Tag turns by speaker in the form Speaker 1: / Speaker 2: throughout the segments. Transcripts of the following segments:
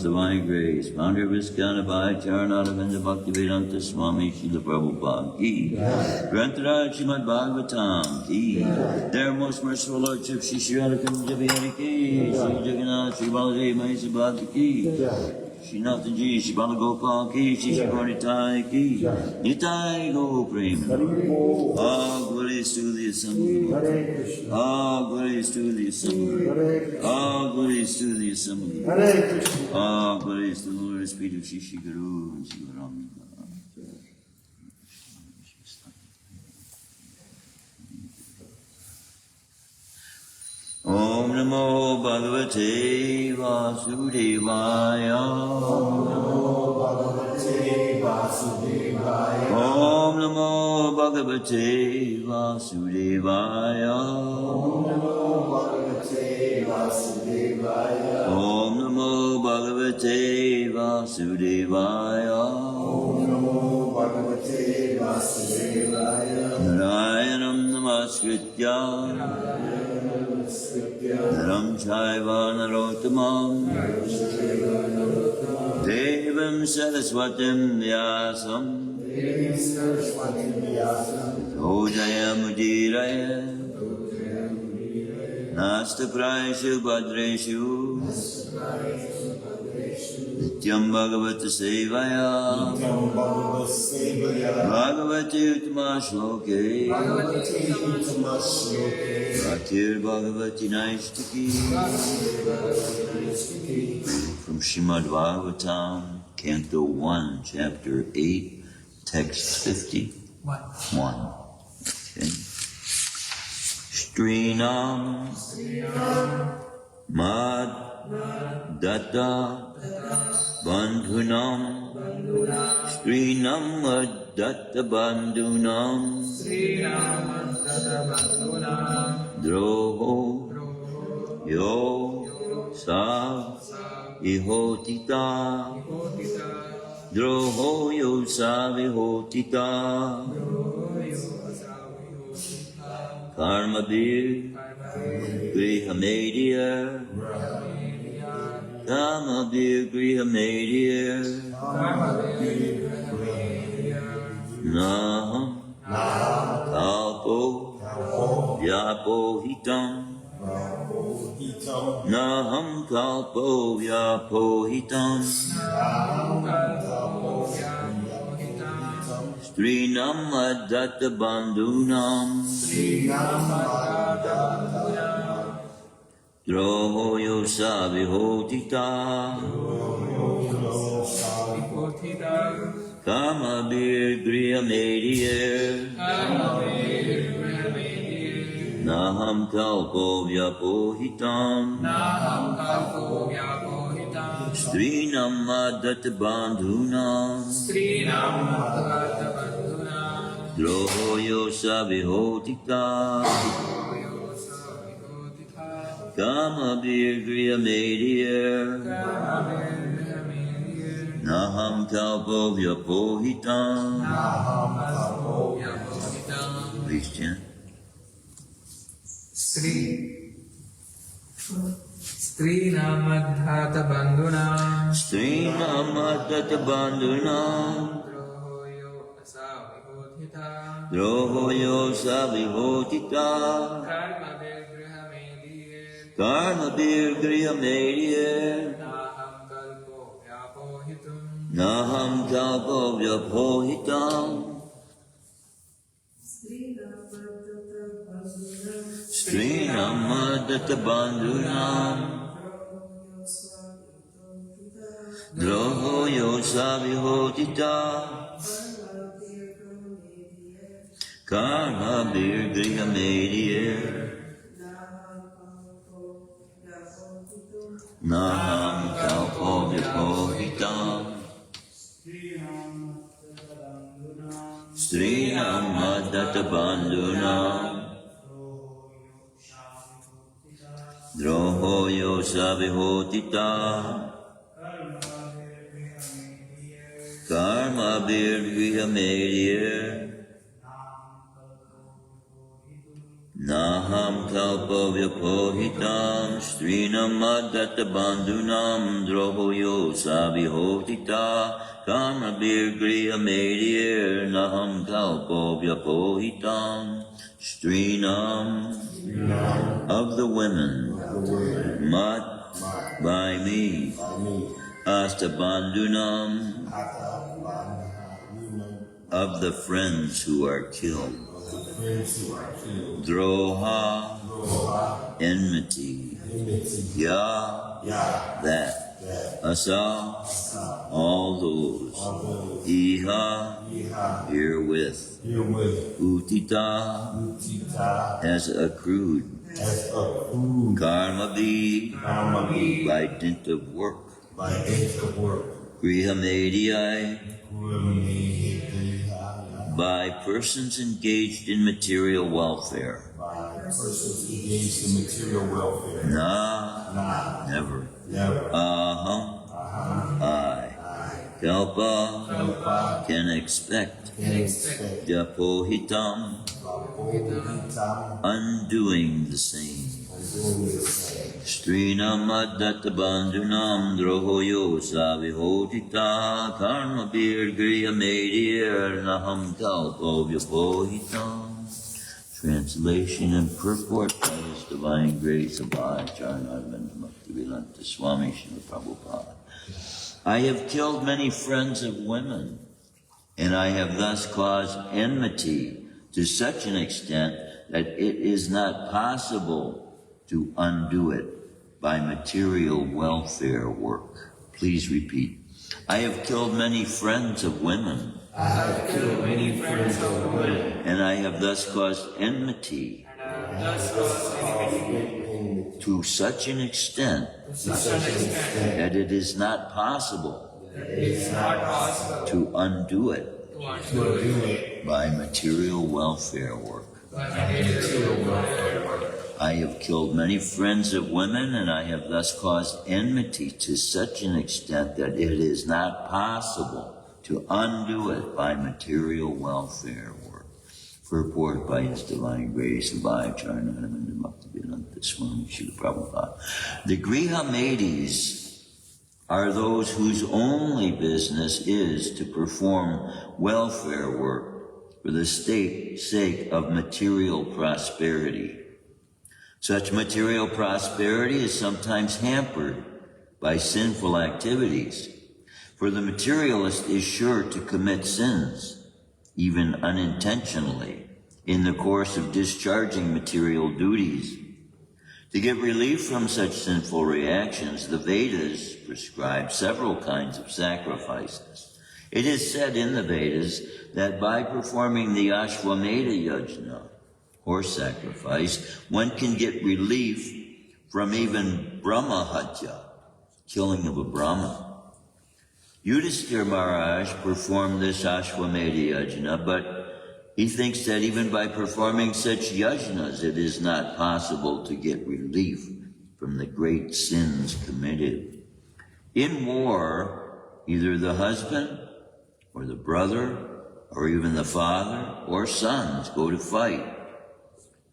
Speaker 1: Divine grace, founder of Iskana Bhai Charanadavinda Bhaktivedanta Swami Srila Prabhupada ki. Granted Shrimadbhagavatam ki. Their most merciful Lordship Shri Shri Radhakunda Bihari ki. Shri Jagannath Shri Baladev Mahesha Bhakti ki. Shri Nathaji Shri Balagopal ki. Shri Shri Gauritai ki. Nitai Go Prema. All glories to the assembly. All glories to the assembly. All glories to the assembly. All glories to the Lord, Spirit of Shri Shri Guru and Shri Ram. Om Namo Bhagavate Vasudevaya. Om Namo Bhagavate Vasudevaya. Om Namo Bhagavate Vasudevaya. Om Namo Bhagavate Vasudevaya. Om Namo Bhagavate Vasudevaya. Om Namo Bhagavate Vasudevaya. Narayanam Namaskritya. Naram Chaiva Narottamam Devam Saraswatim Vyasam Ojaya Mudiraya Nasta Praishu Bhadreshu Nityam Bhagavata Sevaya Bhagavati Uttama Shloke Bhaktir Bhagavati Naishtaki. From Shrimadbhagavatam, Canto 1, Chapter 8, Text 51. Okay. Strinam Mad Datta Bandhunam Strinam Mad Datta Bandhunam Droho Yo Sa Ihotita Droho Yo Sa Ihotita Karma Bir Grihamedia Karma Bir Grihamedia Naham Kalpo Vyapohitam Naham Kalpo Vyapohitam Strinam Adatta Bandhunam Droho Yosa Vihotita Kama Bir Grihamedir Naham Kalpo Vyapohitam Strinam Adatta Bandhunam Droho Yosa Vihotita Kama Bir Grihamedir Naham Kalpo Vyapohitam. Please chant.
Speaker 2: Namadhata Bandhunam
Speaker 1: Namadhata Bandhunam Droho Yosa Vihotita Karma Bir Grihamedir Naham Kalpo Vyapohitam Strinam Adatta Bandhunam Droho Yosa Vihotita Karma Bir Grihamedir Naham Kalpo Vyapohitam Strinam Adatta Bandhunam Droho Yosa Vihotita Karma Bir Grihamedir Naham Kalpo Vyapohitam Strinam Adatta Bandhunam Droho Yosa Vihotita Karma Bir Grihamedir Naham Kalpo Vyapohitam Strinam of the women Mat by me Asta Bandhunam of the friends who are killed Droha enmity Ya that Asa all those Iha herewith Utita has accrued Karma be by dint of work Grihamedii by persons engaged in material welfare. Nah, never. Aham, I. Kalpa, can expect. Japohitam, undoing the same. Strinam addatta bandhunam drohoyo savihotita karma birgriya medir naham kalpo vyapohitam. Translation and purport by His Divine Grace of Acharnavendra Bhaktivedanta Swami Srila Prabhupada. I have killed many friends of women, and I have thus caused enmity to such an extent that it is not possible to undo it by material welfare work. Please repeat. I have killed many friends of women.
Speaker 2: I have killed many friends of women,
Speaker 1: And I have thus caused enmity to such an extent that it is not possible to undo it by material welfare work. I have killed many friends of women, and I have thus caused enmity to such an extent that it is not possible to undo it by material welfare work. Purport by His Divine Grace of Acharnavendra Bhaktivedanta Swami Srila Prabhupada. The Grihamedis are those whose only business is to perform welfare work for the sake of material prosperity. Such material prosperity is sometimes hampered by sinful activities, for the materialist is sure to commit sins, even unintentionally, in the course of discharging material duties. To get relief from such sinful reactions, the Vedas prescribe several kinds of sacrifices. It is said in the Vedas that by performing the Ashwamedha Yajna, horse sacrifice, one can get relief from even Brahmahatya, killing of a Brahman. Yudhisthira Maharaj performed this Ashwamedha Yajna, but he thinks that even by performing such yajnas, it is not possible to get relief from the great sins committed. In war, either the husband or the brother or even the father or sons go to fight.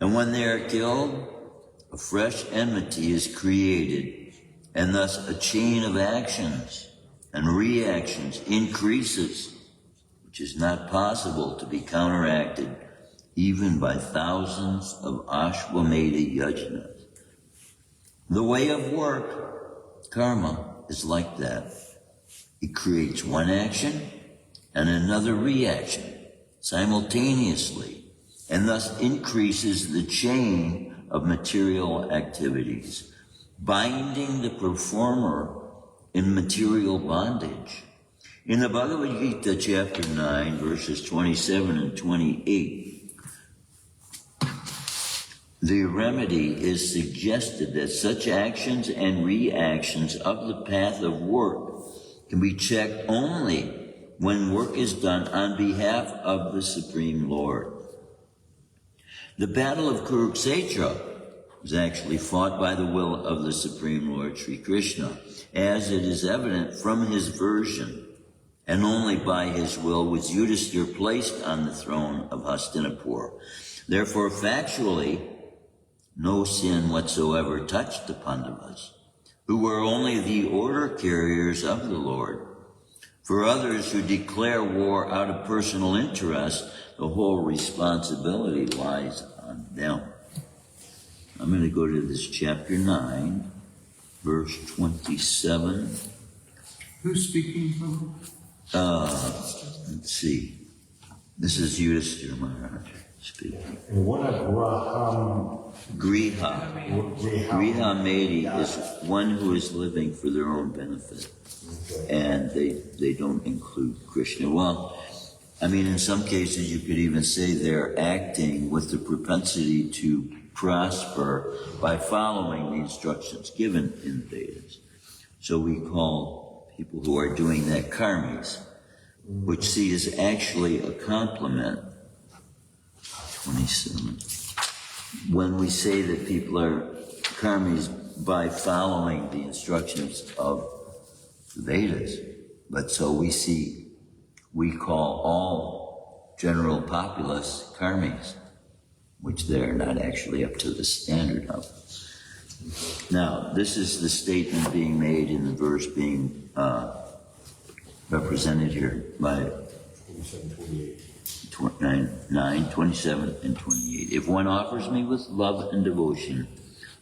Speaker 1: And when they are killed, a fresh enmity is created, and thus a chain of actions and reactions increases, which is not possible to be counteracted even by thousands of Ashwamedha Yajnas. The way of work, karma, is like that. It creates one action and another reaction simultaneously, and thus increases the chain of material activities, binding the performer in material bondage. In the Bhagavad Gita, chapter 9, verses 27 and 28, the remedy is suggested that such actions and reactions of the path of work can be checked only when work is done on behalf of the Supreme Lord. The battle of Kurukshetra was actually fought by the will of the Supreme Lord Sri Krishna, as it is evident from his version, and only by his will was Yudhisthira placed on the throne of Hastinapur. Therefore, factually, no sin whatsoever touched the Pandavas, who were only the order carriers of the Lord. For others who declare war out of personal interest, the whole responsibility lies on them. I'm going to go to this chapter 9, verse 27.
Speaker 2: Who's speaking from?
Speaker 1: Let's see. This is Yudhisthira Maharaj speaking.
Speaker 3: And what a
Speaker 1: Grihamedhi is one who is living for their own benefit. And they don't include Krishna. Well, I mean, in some cases you could even say they're acting with the propensity to prosper by following the instructions given in the Vedas. So we call people who are doing that karmis, which see is actually a compliment. 27. When we say that people are karmis by following the instructions of the Vedas, but so we call all general populace karmis, which they're not actually up to the standard of. Now, this is the statement being made in the verse being represented here by 9, 27, and 28. If one offers me with love and devotion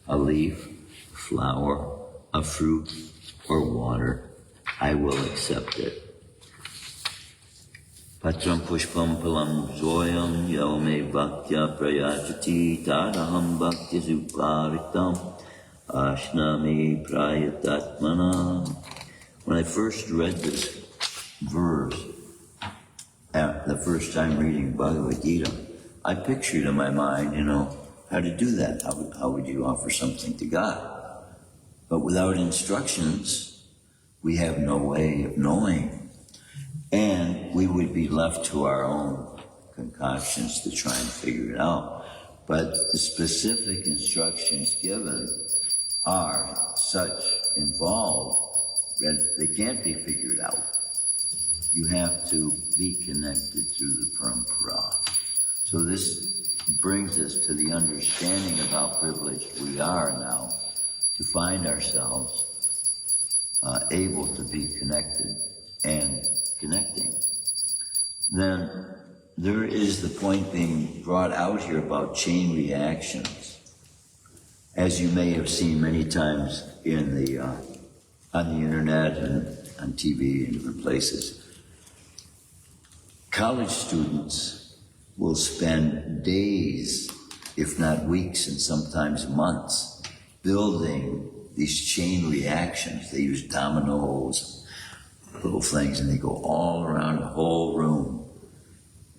Speaker 1: a leaf, flower, a fruit, or water, I will accept it. Patram pushpam palam zoyam yo me bhaktya prayachati tadaham bhakti suparitam ashnami prayatatmana. When I first read this verse, the first time reading Bhagavad Gita, I pictured in my mind, how to do that. How would you offer something to God? But without instructions, we have no way of knowing. And we would be left to our own concoctions to try and figure it out. But the specific instructions given are such involved that they can't be figured out. You have to be connected through the parampara. So this brings us to the understanding of how privileged we are now to find ourselves able to be connected and connecting. Then there is the point being brought out here about chain reactions. As you may have seen many times in on the internet and on TV and different places, college students will spend days, if not weeks, and sometimes months, building these chain reactions. They use dominoes, little things, and they go all around the whole room.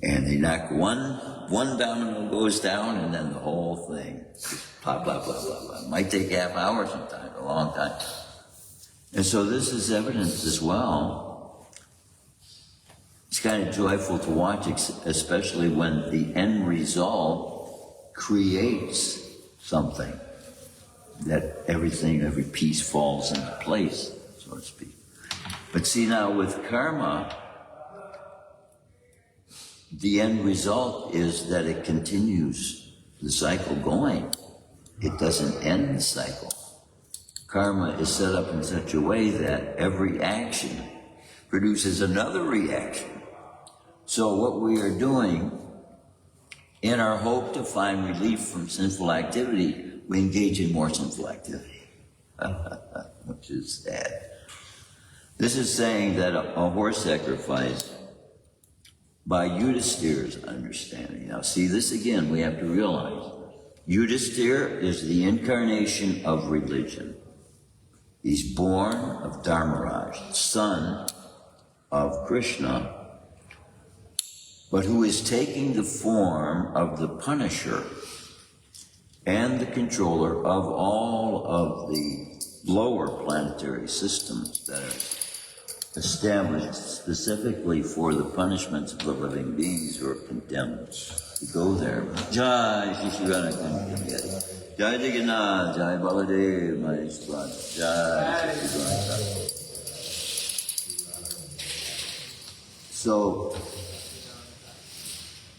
Speaker 1: And they knock one domino goes down, and then the whole thing, blah, blah, blah, blah, blah. It might take half hour sometimes, a long time. And so this is evidence as well. It's kind of joyful to watch, especially when the end result creates something, that every piece falls into place, so to speak. But see, now with karma, the end result is that it continues the cycle going. It doesn't end the cycle. Karma is set up in such a way that every action produces another reaction. So what we are doing, in our hope to find relief from sinful activity, we engage in more sinful activity, which is sad. This is saying that a horse sacrifice, by Yudhisthira's understanding. Now see, this again we have to realize. Yudhisthira is the incarnation of religion. He's born of Dharmaraj, son of Krishna, but who is taking the form of the punisher and the controller of all of the lower planetary systems that are established specifically for the punishments of the living beings who are condemned to go there. Jai Shri Radha, Jai Jagannath, Jai Baladev, Maheshwar, Jai Shri Radha. So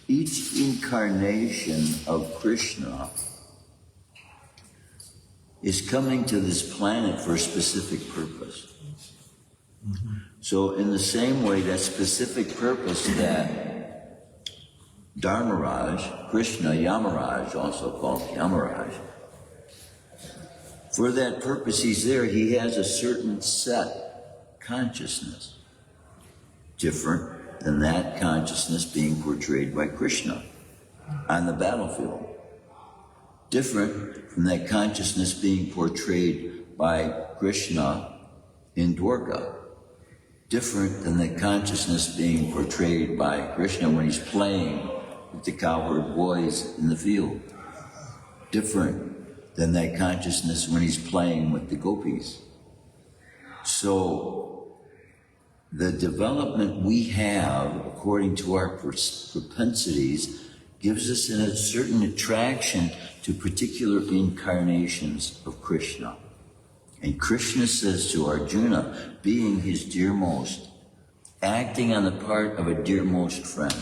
Speaker 1: each incarnation of Krishna is coming to this planet for a specific purpose. So in the same way, that specific purpose that Dharmaraj, Krishna, Yamaraj, also called Yamaraj, for that purpose he's there, he has a certain set consciousness, different than that consciousness being portrayed by Krishna on the battlefield, different from that consciousness being portrayed by Krishna in Dwarka, different than the consciousness being portrayed by Krishna when he's playing with the cowherd boys in the field, different than that consciousness when he's playing with the gopis. So the development we have according to our propensities gives us a certain attraction to particular incarnations of Krishna. And Krishna says to Arjuna, being his dearmost, acting on the part of a dearmost friend,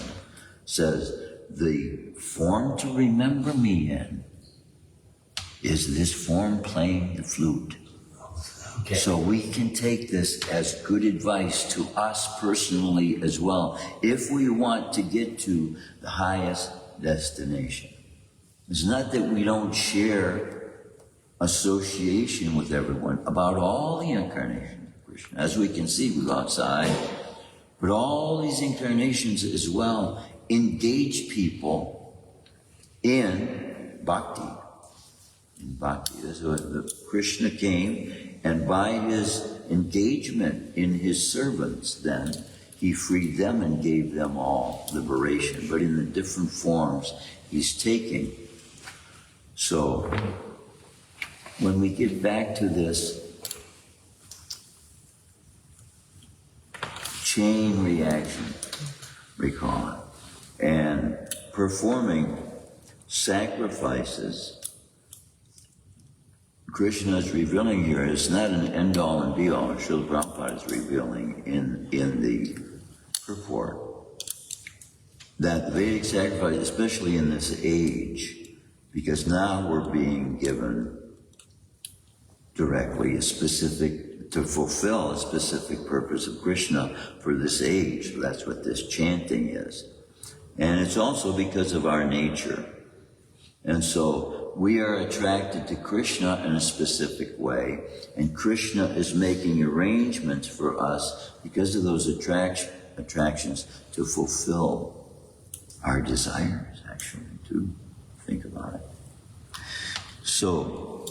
Speaker 1: says, the form to remember me in is this form playing the flute.
Speaker 2: Okay.
Speaker 1: So we can take this as good advice to us personally as well, if we want to get to the highest destination. It's not that we don't share association with everyone about all the incarnations of Krishna. As we can see, we go outside, but all these incarnations as well engage people in bhakti. In bhakti. That's what the Krishna came, and by his engagement in his servants, then he freed them and gave them all liberation, but in the different forms he's taking. So when we get back to this chain reaction, we call it, and performing sacrifices, Krishna is revealing here, it's not an end-all and be-all. Srila Prabhupada is revealing in the purport that the Vedic sacrifice, especially in this age, because now we're being given directly a specific, to fulfill a specific purpose of Krishna for this age. That's what this chanting is. And it's also because of our nature. And so we are attracted to Krishna in a specific way, and Krishna is making arrangements for us because of those attractions to fulfill our desires, actually, to think about it. So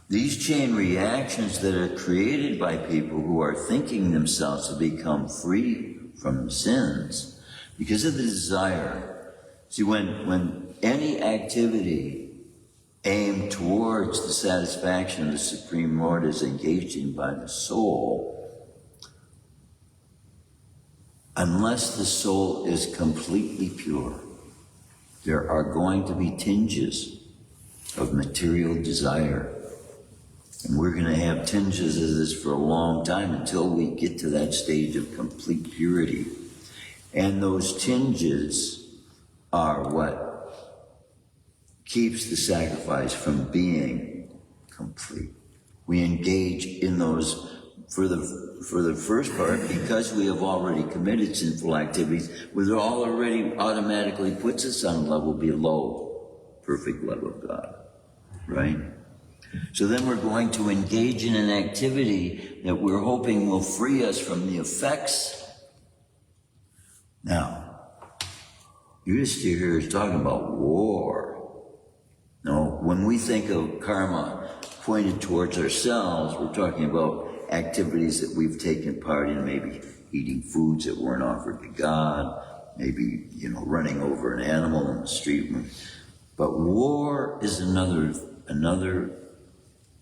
Speaker 1: these chain reactions that are created by people who are thinking themselves to become free from sins because of the desire. See, when any activity aimed towards the satisfaction of the Supreme Lord is engaged in by the soul, unless the soul is completely pure, there are going to be tinges of material desire. And we're going to have tinges of this for a long time until we get to that stage of complete purity. And those tinges are what keeps the sacrifice from being complete. We engage in those for the first part because we have already committed sinful activities, which already automatically puts us on a level below perfect love of God, right? So then we're going to engage in an activity that we're hoping will free us from the effects. Now, Yudhishthira here is talking about war. No, when we think of karma pointed towards ourselves, we're talking about activities that we've taken part in, maybe eating foods that weren't offered to God, maybe, running over an animal in the street. But war is another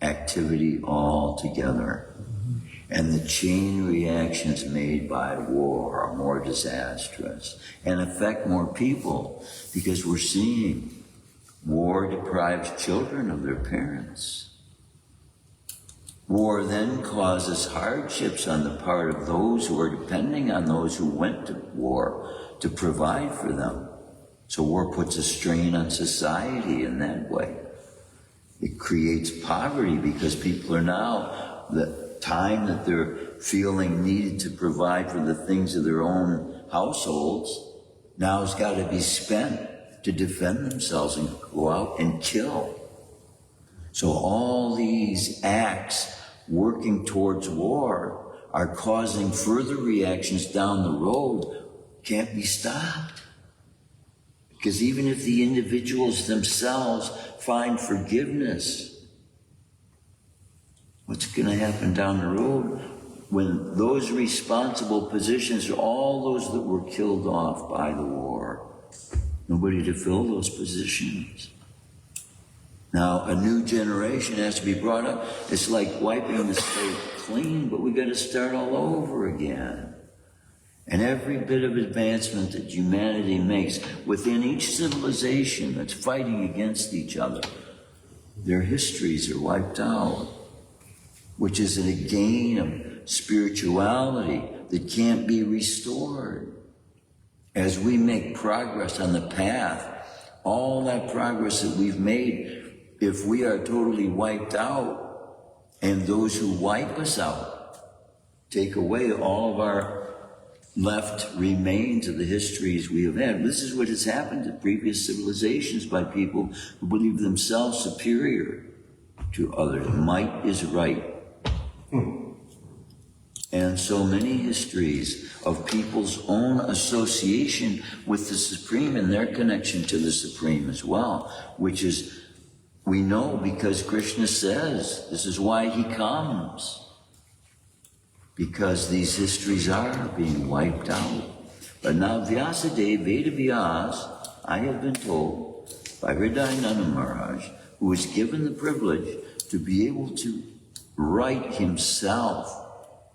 Speaker 1: activity altogether. And the chain reactions made by war are more disastrous and affect more people because we're seeing war deprives children of their parents. War then causes hardships on the part of those who are depending on those who went to war to provide for them. So war puts a strain on society in that way. It creates poverty because people are now, the time that they're feeling needed to provide for the things of their own households now has got to be spent to defend themselves and go out and kill. So all these acts working towards war are causing further reactions down the road, can't be stopped. Because even if the individuals themselves find forgiveness, what's going to happen down the road when those responsible positions are all those that were killed off by the war? Nobody to fill those positions. Now, a new generation has to be brought up. It's like wiping the slate clean, but we got to start all over again. And every bit of advancement that humanity makes within each civilization that's fighting against each other, their histories are wiped out, which is a gain of spirituality that can't be restored. As we make progress on the path, all that progress that we've made if we are totally wiped out, and those who wipe us out take away all of our left remains of the histories we have had. This is what has happened to previous civilizations by people who believe themselves superior to others. Might is right. And so many histories of people's own association with the Supreme and their connection to the Supreme as well, which is, we know because Krishna says, this is why he comes. Because these histories are being wiped out. But now Vyasadeva, Veda Vyas, I have been told by Hridayananda Maharaj, who was given the privilege to be able to write himself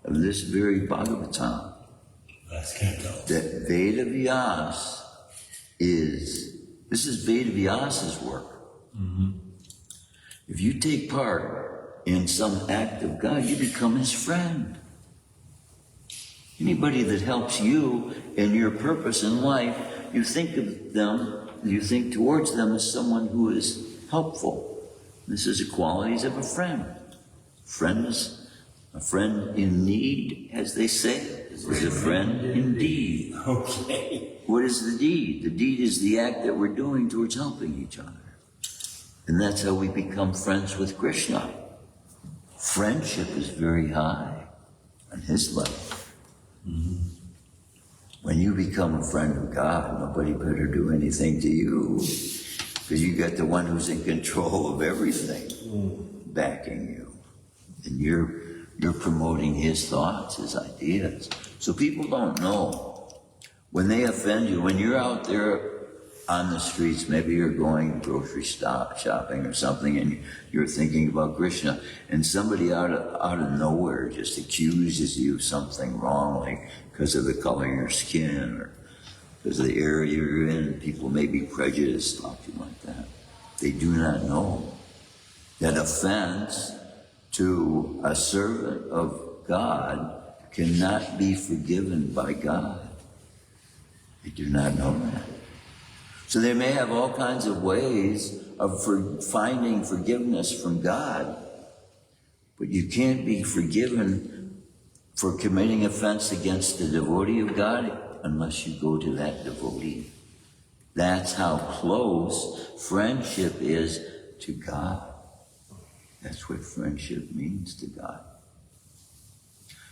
Speaker 1: of this very Bhagavatam, that Veda Vyas this is Veda Vyas's work. If you take part in some act of God, you become his friend. Anybody that helps you in your purpose in life, you think of them, you think towards them as someone who is helpful. This is the qualities of a friend. A friend in need, as they say, is a friend indeed.
Speaker 3: Okay.
Speaker 1: What is the deed? The deed is the act that we're doing towards helping each other. And that's how we become friends with Krishna. Friendship is very high on his level. When you become a friend of God, nobody better do anything to you, because you got the one who's in control of everything backing you. And you're promoting his thoughts, his ideas. So people don't know. When they offend you, when you're out there on the streets, maybe you're going grocery shopping or something, and you're thinking about Krishna, and somebody out of nowhere just accuses you of something wrong, like because of the color of your skin or because of the area you're in. People may be prejudiced about you like that. They do not know that offense to a servant of God cannot be forgiven by God. They do not know that. So they may have all kinds of ways of finding forgiveness from God, but you can't be forgiven for committing offense against the devotee of God unless you go to that devotee. That's how close friendship is to God. That's what friendship means to God.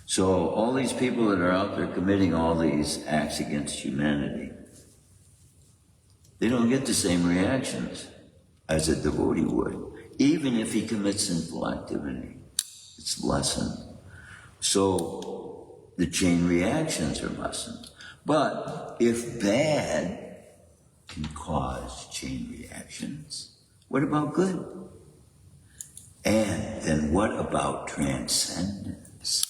Speaker 1: So all these people that are out there committing all these acts against humanity, they don't get the same reactions as a devotee would, even if he commits sinful activity. It's lessened. So the chain reactions are lessened. But if bad can cause chain reactions, what about good? And then what about transcendence?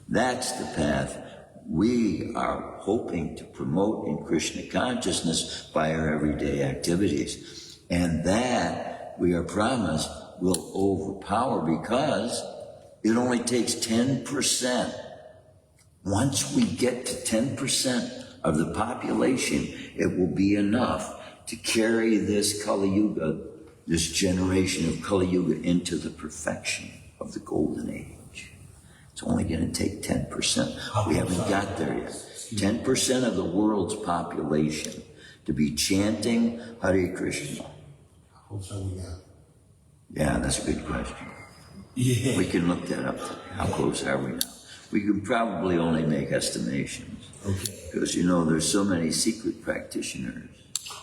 Speaker 1: That's the path we are hoping to promote in Krishna consciousness by our everyday activities. And that, we are promised, will overpower, because it only takes 10%. Once we get to 10% of the population, it will be enough to carry this Kali Yuga, this generation of Kali Yuga, into the perfection of the Golden Age. It's only going to take 10%. We haven't got there yet. 10% of the world's population to be chanting Hare Krishna. Yeah, that's a good question.
Speaker 3: Yeah.
Speaker 1: We can look that up. How close are we now? We can probably only make estimations.
Speaker 3: Okay.
Speaker 1: Because, there's so many secret practitioners.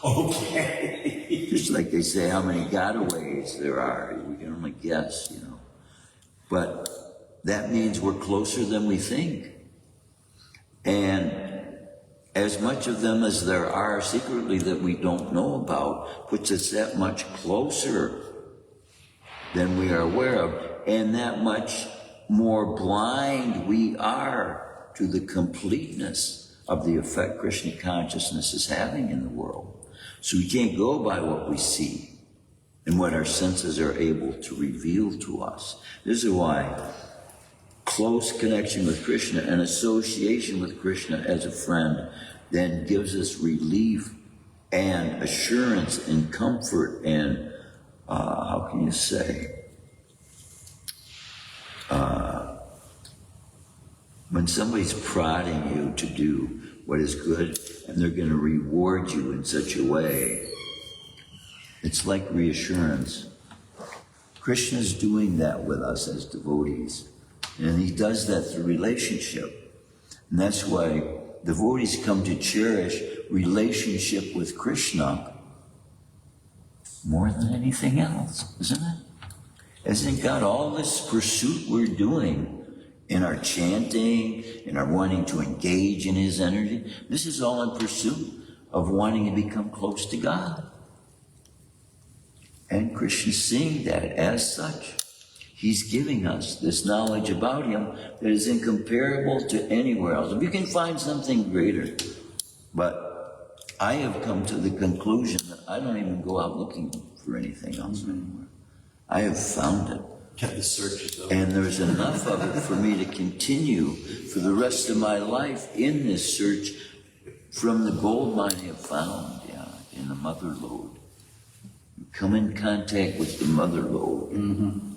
Speaker 3: Okay.
Speaker 1: Just like they say how many gotaways there are. We can only guess, But that means we're closer than we think. And as much of them as there are secretly that we don't know about puts us that much closer than we are aware of, and that much more blind we are to the completeness of the effect Krishna consciousness is having in the world. So we can't go by what we see and what our senses are able to reveal to us. This is why close connection with Krishna and association with Krishna as a friend then gives us relief and assurance and comfort and how can you say, when somebody's prodding you to do what is good and they're going to reward you in such a way, it's like reassurance. Krishna's doing that with us as devotees, and he does that through relationship. And that's why devotees come to cherish relationship with Krishna more than anything else, isn't it? Hasn't God all this pursuit we're doing in our chanting, in our wanting to engage in his energy? This is all in pursuit of wanting to become close to God. And Krishna's seeing that as such. He's giving us this knowledge about him that is incomparable to anywhere else. If you can find something greater. But I have come to the conclusion that I don't even go out looking for anything else anymore. I have found it.
Speaker 3: The search is over.
Speaker 1: And there's enough of it for me to continue for the rest of my life in this search from the gold mine I have found, in the mother lode. You come in contact with the mother lode. Mm-hmm.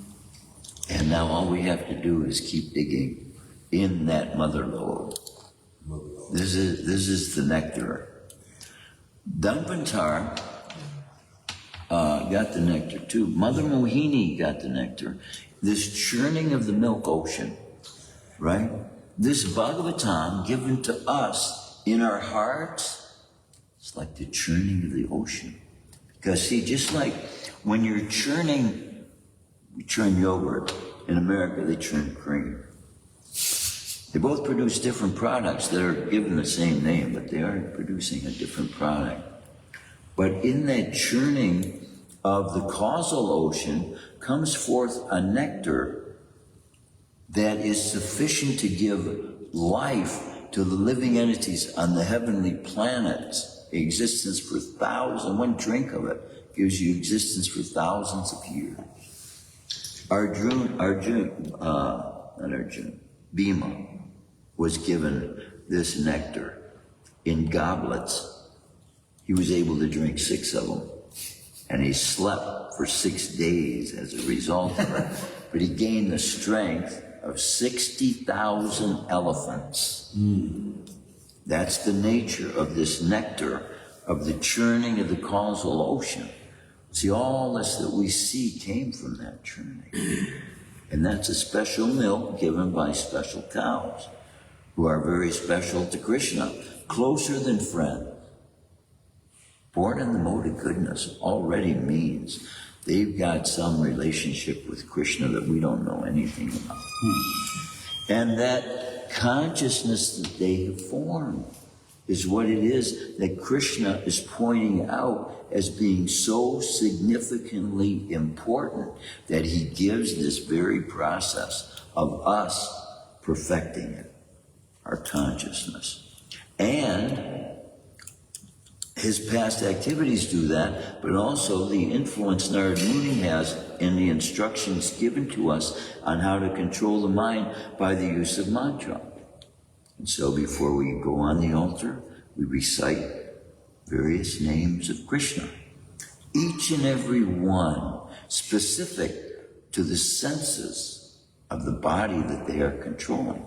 Speaker 1: And now all we have to do is keep digging in that mother lode. This is the nectar. Dhanvantar got the nectar too. Mother Mohini got the nectar. This churning of the milk ocean, right? This Bhagavatam given to us in our hearts, it's like the churning of the ocean. Because see, just like when you're churning, you churn yogurt. In America, they churn cream. They both produce different products that are given the same name, but they are producing a different product. But in that churning of the causal ocean comes forth a nectar that is sufficient to give life to the living entities on the heavenly planets, existence for thousands. One drink of it gives you existence for thousands of years. Bhima was given this nectar in goblets. He was able to drink 6 of them, and he slept for 6 days as a result of it. But he gained the strength of 60,000 elephants. That's the nature of this nectar, of the churning of the causal ocean. See, all this that we see came from that churning. And that's a special milk given by special cows who are very special to Krishna, closer than friends. Born in the mode of goodness already means they've got some relationship with Krishna that we don't know anything about. And that consciousness that they have formed is what it is that Krishna is pointing out as being so significantly important that he gives this very process of us perfecting it, our consciousness. And his past activities do that, but also the influence Narada Muni has in the instructions given to us on how to control the mind by the use of mantra. And so before we go on the altar, we recite various names of Krishna, each and every one specific to the senses of the body that they are controlling.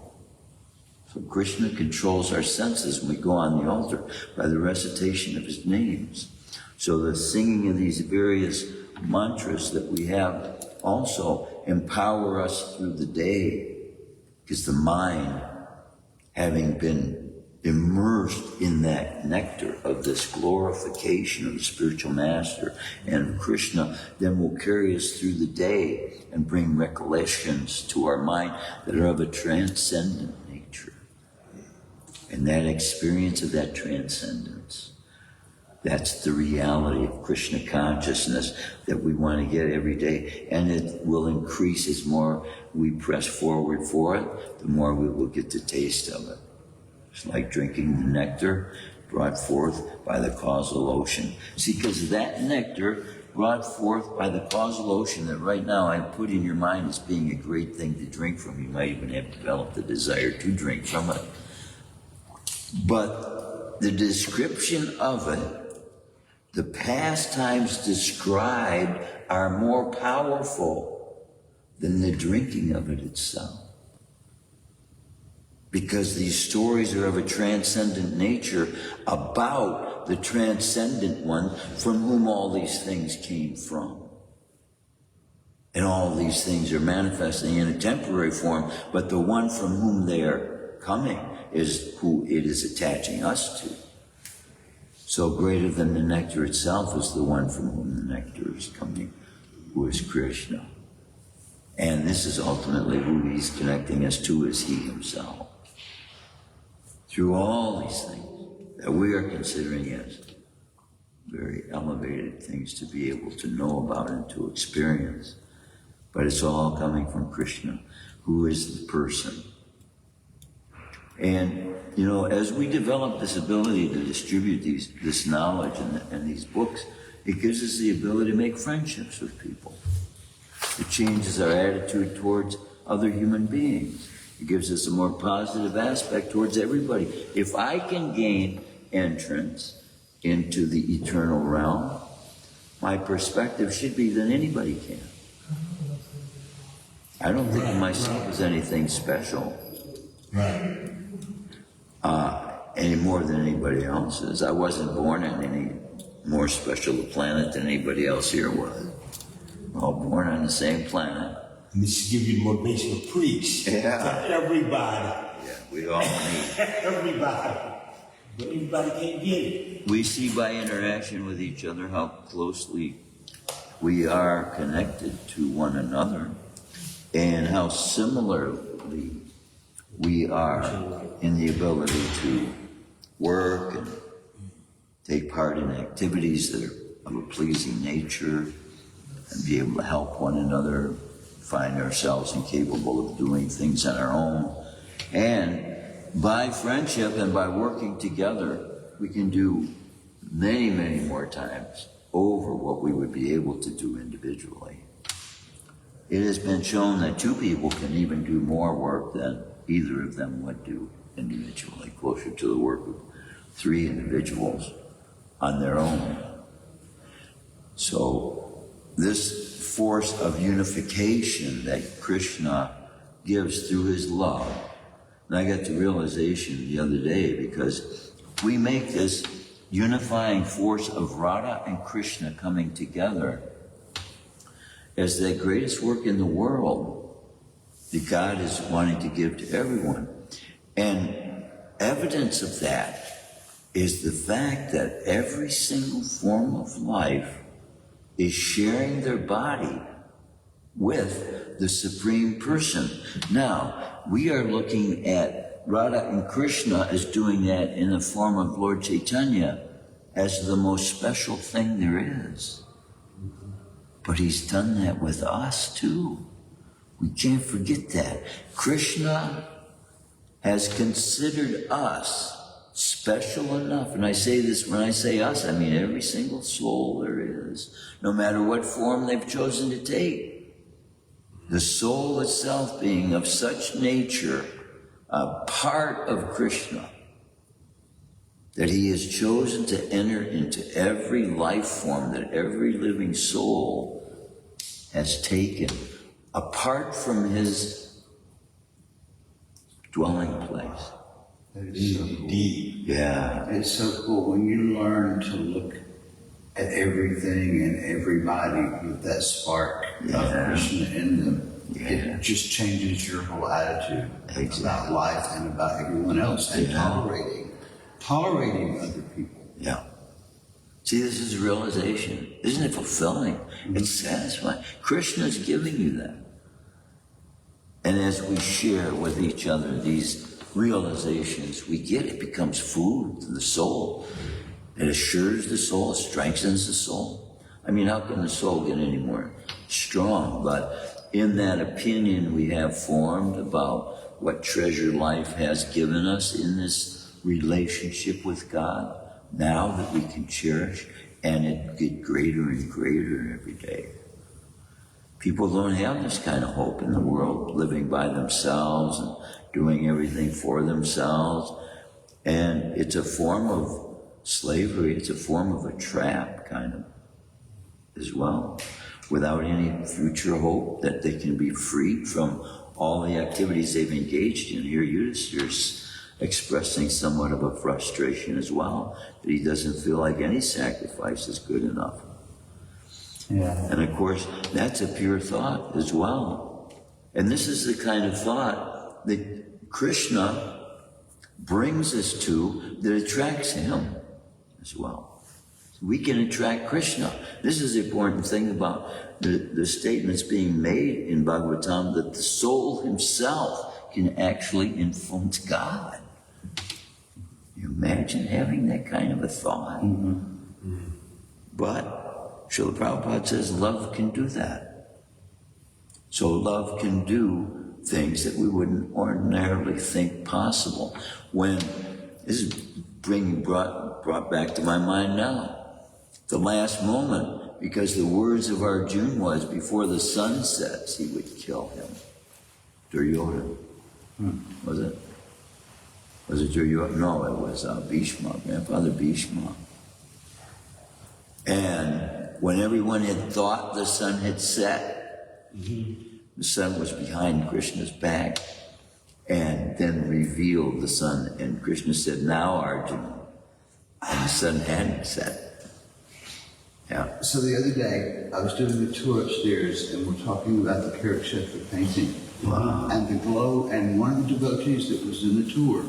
Speaker 1: So Krishna controls our senses when we go on the altar by the recitation of his names. So the singing of these various mantras that we have also empower us through the day, because the mind, having been immersed in that nectar of this glorification of the spiritual master and Krishna, then will carry us through the day and bring recollections to our mind that are of a transcendent nature. And that experience of that transcendence, that's the reality of Krishna consciousness that we want to get every day. And it will increase as more we press forward for it, the more we will get the taste of it. It's like drinking the nectar brought forth by the causal ocean. See, because that nectar brought forth by the causal ocean that right now I put in your mind as being a great thing to drink from. You might even have developed the desire to drink from it. But the description of it The pastimes described are more powerful than the drinking of it itself. Because these stories are of a transcendent nature about the transcendent one from whom all these things came from. And all these things are manifesting in a temporary form, but the one from whom they are coming is who it is attaching us to. So greater than the nectar itself is the one from whom the nectar is coming, who is Krishna. And this is ultimately who he's connecting us to, is he himself. Through all these things that we are considering as very elevated things to be able to know about and to experience. But it's all coming from Krishna, who is the person. And, as we develop this ability to distribute this knowledge and these books, it gives us the ability to make friendships with people. It changes our attitude towards other human beings. It gives us a more positive aspect towards everybody. If I can gain entrance into the eternal realm, my perspective should be that anybody can. I don't think of myself as anything special.
Speaker 3: Right.
Speaker 1: Any more than anybody else is. I wasn't born on any more special a planet than anybody else here was. We're all born on the same planet.
Speaker 3: And this should give you the motivation to preach.
Speaker 1: Yeah.
Speaker 3: To everybody.
Speaker 1: Yeah, we all need.
Speaker 3: Everybody. But everybody can't get it.
Speaker 1: We see by interaction with each other how closely we are connected to one another and how similarly we are in the ability to work and take part in activities that are of a pleasing nature and be able to help one another find ourselves incapable of doing things on our own. And by friendship and by working together, we can do many, many more times over what we would be able to do individually. It has been shown that two people can even do more work than either of them would do individually, closer to the work of three individuals on their own. So this force of unification that Krishna gives through his love, and I got the realization the other day, because we make this unifying force of Radha and Krishna coming together as the greatest work in the world that God is wanting to give to everyone. And evidence of that is the fact that every single form of life is sharing their body with the Supreme Person. Now, we are looking at Radha and Krishna as doing that in the form of Lord Chaitanya as the most special thing there is. But he's done that with us too. We can't forget that. Krishna has considered us special enough. And I say this, when I say us, I mean every single soul there is, no matter what form they've chosen to take. The soul itself being of such nature, a part of Krishna, that he has chosen to enter into every life form that every living soul has taken, apart from his dwelling place.
Speaker 2: It's so cool.
Speaker 3: Deep.
Speaker 1: Yeah.
Speaker 2: It's so cool when you learn to look at everything and everybody with that spark of Krishna in them.
Speaker 1: Yeah.
Speaker 2: It just changes your whole attitude about life and about everyone else, and tolerating other people.
Speaker 1: Yeah. See, this is realization. Isn't it fulfilling? Mm-hmm. It's satisfying. Krishna's giving you that. And as we share with each other these realizations, we get it becomes food to the soul. It assures the soul, strengthens the soul. I mean, how can the soul get any more strong? But in that opinion we have formed about what treasure life has given us in this relationship with God, now that we can cherish, and it get greater and greater every day. People don't have this kind of hope in the world, living by themselves and doing everything for themselves. And it's a form of slavery. It's a form of a trap, kind of, as well, without any future hope that they can be freed from all the activities they've engaged in. Here, Eustace expressing somewhat of a frustration as well, that he doesn't feel like any sacrifice is good enough.
Speaker 2: Yeah.
Speaker 1: And of course, that's a pure thought as well. And this is the kind of thought that Krishna brings us to that attracts him as well. We can attract Krishna. This is the important thing about the statements being made in Bhagavatam, that the soul himself can actually influence God. You imagine having that kind of a thought. But Srila Prabhupada says love can do that. So love can do things that we wouldn't ordinarily think possible. When this is brought back to my mind now, the last moment, because the words of Arjuna was, before the sun sets, he would kill him. Duryodhana. Was it? Was it Duryodhana? No, it was Bhishma, Grandfather Bhishma. And when everyone had thought the sun had set, the sun was behind Krishna's back, and then revealed the sun. And Krishna said, "Now, Arjuna," and the sun hadn't set. Yeah.
Speaker 2: So the other day, I was doing a tour upstairs, and we're talking about the Karakshetra painting.
Speaker 1: Wow.
Speaker 2: And the glow, and one of the devotees that was in the tour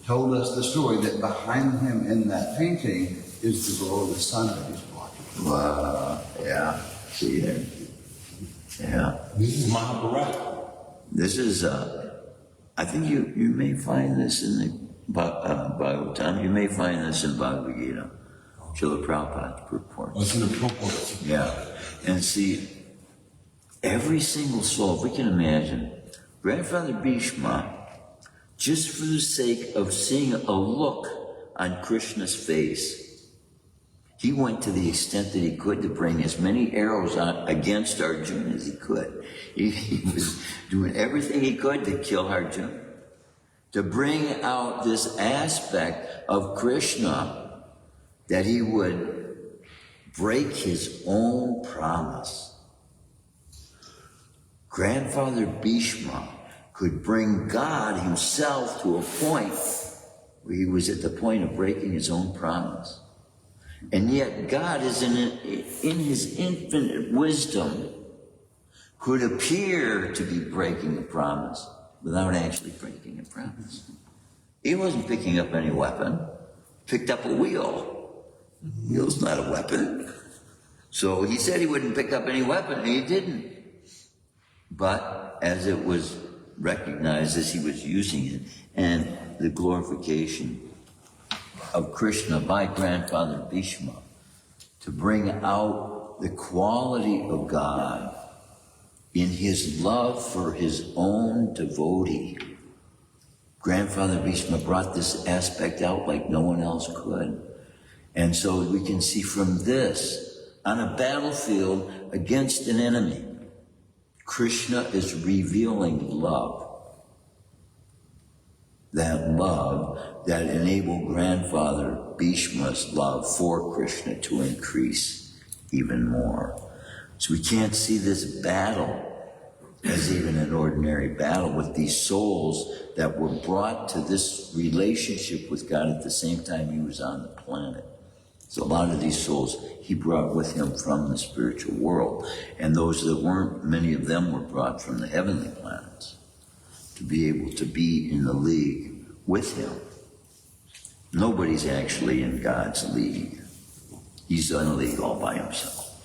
Speaker 2: told us the story that behind him in that painting is the glow of the sun that he's walking.
Speaker 1: Wow. Yeah. See there. Yeah.
Speaker 3: This is Mahabharata.
Speaker 1: This is, I think you may find this in the Bhagavatam. You may find this in Bhagavad Gita. Srila Prabhupada purports.
Speaker 3: What's in the purport?
Speaker 1: Yeah. And see, every single soul, if we can imagine, Grandfather Bhishma, just for the sake of seeing a look on Krishna's face, he went to the extent that he could to bring as many arrows out against Arjuna as he could. He was doing everything he could to kill Arjuna, to bring out this aspect of Krishna, that he would break his own promise. Grandfather Bhishma could bring God himself to a point where he was at the point of breaking his own promise. And yet God is in his infinite wisdom could appear to be breaking a promise without actually breaking a promise. He wasn't picking up any weapon, picked up a wheel. Wheel's not a weapon. So he said he wouldn't pick up any weapon, and he didn't. But as it was recognized as he was using it, and the glorification of Krishna by Grandfather Bhishma to bring out the quality of God in his love for his own devotee, Grandfather Bhishma brought this aspect out like no one else could. And so we can see from this, on a battlefield against an enemy, Krishna is revealing love. That love that enabled Grandfather Bhishma's love for Krishna to increase even more. So we can't see this battle as even an ordinary battle with these souls that were brought to this relationship with God at the same time he was on the planet. So a lot of these souls he brought with him from the spiritual world. And those that weren't, many of them were brought from the heavenly planets to be able to be in the league with him. Nobody's actually in God's league. He's in a league all by himself.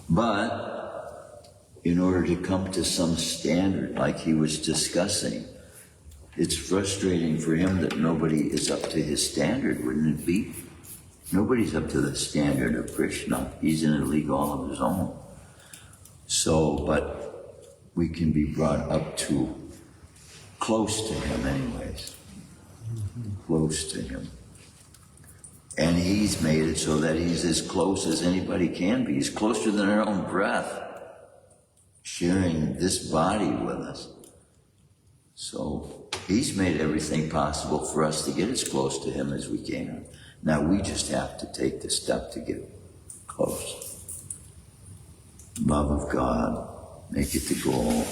Speaker 1: But in order to come to some standard like he was discussing, it's frustrating for him that nobody is up to his standard, wouldn't it be? Nobody's up to the standard of Krishna. He's in a league all of his own. So, but we can be brought up to close to him anyways. Close to him. And he's made it so that he's as close as anybody can be. He's closer than our own breath, sharing this body with us. So he's made everything possible for us to get as close to him as we can. Now we just have to take the step to get close. Love of God, make it the goal,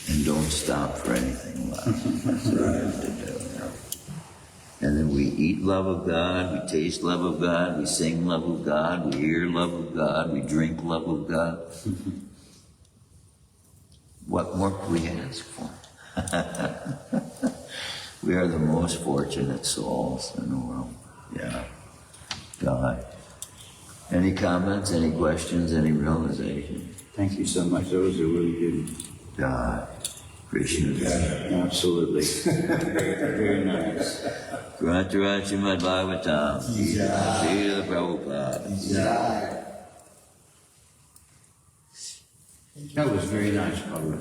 Speaker 1: and don't stop for anything less. That's what we have to do. And then we eat love of God, we taste love of God, we sing love of God, we hear love of God, we drink love of God. What more can we ask for? We are the most fortunate souls in the world. Yeah. God. Any comments, any questions, any realizations?
Speaker 4: Thank you so much. Those are really good.
Speaker 1: God. Appreciate it.
Speaker 4: Absolutely. Very nice.
Speaker 1: Grantara Shrimadbhagavatam. Srila Prabhupada.
Speaker 4: That was very nice, Father.